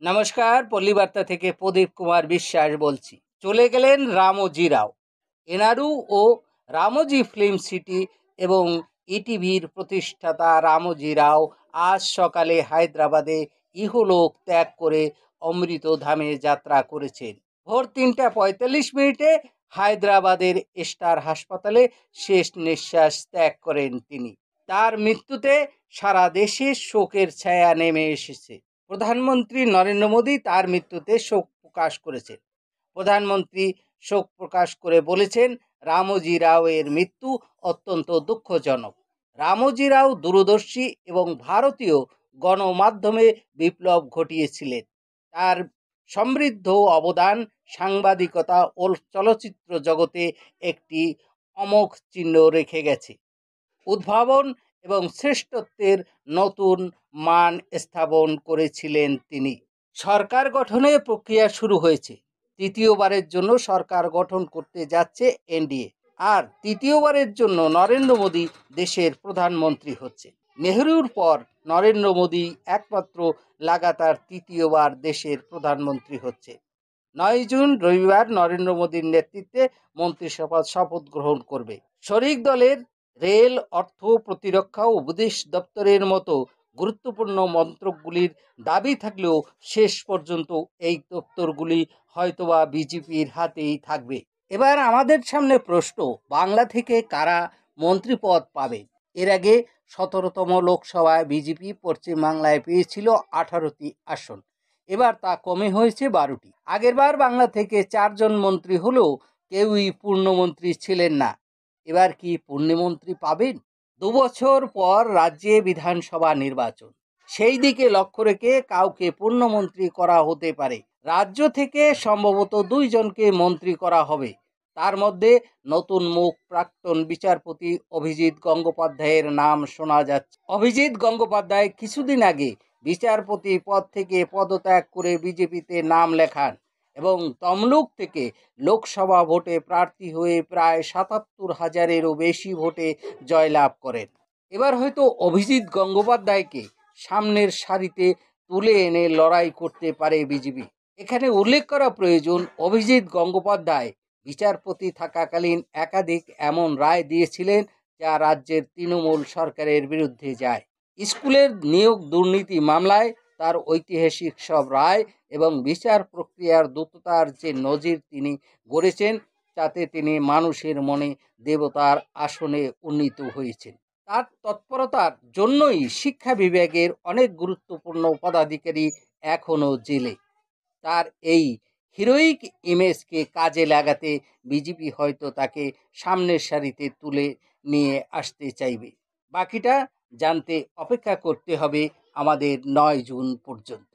নমস্কার, পল্লীবার্তা থেকে প্রদীপ কুমার বিশ্বাস বলছি। চলে গেলেন রামজি রাও। এনাড়ু ও রামজি ফিল্ম সিটি এবং ইটিভির প্রতিষ্ঠাতা রামজি রাও আজ সকালে হায়দ্রাবাদে ইহলোক ত্যাগ করে অমৃত ধামে যাত্রা করেছেন। ভোর ৩:৪৫ হায়দ্রাবাদের স্টার হাসপাতালে শেষ নিঃশ্বাস ত্যাগ করেন তিনি। তার মৃত্যুতে সারা দেশে শোকের ছায়া নেমে এসেছে। প্রধানমন্ত্রী নরেন্দ্র মোদী তার মৃত্যুতে শোক প্রকাশ করেছেন। প্রধানমন্ত্রী শোক প্রকাশ করে বলেছেন, রামজি রাও এর মৃত্যু অত্যন্ত দুঃখজনক। রামজি রাও দূরদর্শী এবং ভারতীয় গণমাধ্যমে বিপ্লব ঘটিয়েছিলেন। তার সমৃদ্ধ অবদান সাংবাদিকতা ও চলচ্চিত্র জগতে একটি অমোঘ চিহ্ন রেখে গেছে। উদ্ভাবন এবং শ্রেষ্ঠত্বের নতুন মান স্থাপন করেছিলেন তিনি। সরকার গঠনের প্রক্রিয়া শুরু হয়েছে। তৃতীয়বারের জন্য সরকার গঠন করতে যাচ্ছে এনডিএ, আর তৃতীয়বারের জন্য নরেন্দ্র মোদী দেশের প্রধানমন্ত্রী হচ্ছে। নেহরুর পর নরেন্দ্র মোদী একমাত্র লাগাতার তৃতীয়বার দেশের প্রধানমন্ত্রী হচ্ছে। ৯ জুন রবিবার নরেন্দ্র মোদীর নেতৃত্বে মন্ত্রিসভা শপথ গ্রহণ করবে। শরিক দলের রেল, অর্থ, প্রতিরক্ষা ও বিদেশ দপ্তরের মতো গুরুত্বপূর্ণ মন্ত্রকগুলির দাবি থাকলেও শেষ পর্যন্ত এই দপ্তরগুলি হয়তোবা বিজেপির হাতেই থাকবে। এবার আমাদের সামনে প্রশ্ন, বাংলা থেকে কারা মন্ত্রীপদ পাবে? এর আগে ১৭তম লোকসভায় বিজেপি পশ্চিমবাংলায় পেয়েছিল ১৮টি আসন। এবার তা কমে হয়েছে ১২টি। আগেরবার বাংলা থেকে ৪ জন মন্ত্রী হলেও কেউই পূর্ণমন্ত্রী ছিলেন না। এবার কি পূর্ণমন্ত্রী পাবেন? ২ বছর পর রাজ্যে বিধানসভা নির্বাচন, সেই দিকে লক্ষ্য রেখে কাউকে পূর্ণমন্ত্রী করা হতে পারে। রাজ্য থেকে সম্ভবত ২ জনকে মন্ত্রী করা হবে। তার মধ্যে নতুন মুখ প্রাক্তন বিচারপতি অভিজিৎ গঙ্গোপাধ্যায়ের নাম শোনা যাচ্ছে। অভিজিৎ গঙ্গোপাধ্যায় কিছুদিন আগে বিচারপতি পদ থেকে পদত্যাগ করে বিজেপিতে নাম লেখান এবং তমলুক থেকে লোকসভা ভোটে প্রার্থী হয়ে প্রায় ৭৭,০০০-এরও বেশি ভোটে জয়লাভ করেন। এবার হয়তো অভিজিৎ গঙ্গোপাধ্যায়কে সামনের সারিতে তুলে এনে লড়াই করতে পারে বিজেপি। এখানে উল্লেখ করা প্রয়োজন, অভিজিৎ গঙ্গোপাধ্যায় বিচারপতি থাকাকালীন একাধিক এমন রায় দিয়েছিলেন যা রাজ্যের তৃণমূল সরকারের বিরুদ্ধে যায়। স্কুলের নিয়োগ দুর্নীতি মামলায় তার ঐতিহাসিক সব রায় এবং বিচার প্রক্রিয়ার দ্রুততার যে নজির তিনি গড়েছেন, তাতে তিনি মানুষের মনে দেবতার আসনে উন্নীত হয়েছেন। তার তৎপরতার জন্যই শিক্ষা বিভাগের অনেক গুরুত্বপূর্ণ পদাধিকারী এখনও জেলে। তার এই হিরোইক ইমেজকে কাজে লাগাতে বিজেপি হয়তো তাকে সামনের সারিতে তুলে নিয়ে আসতে চাইবে। বাকিটা জানতে অপেক্ষা করতে হবে আমাদের ৯ জুন পর্যন্ত।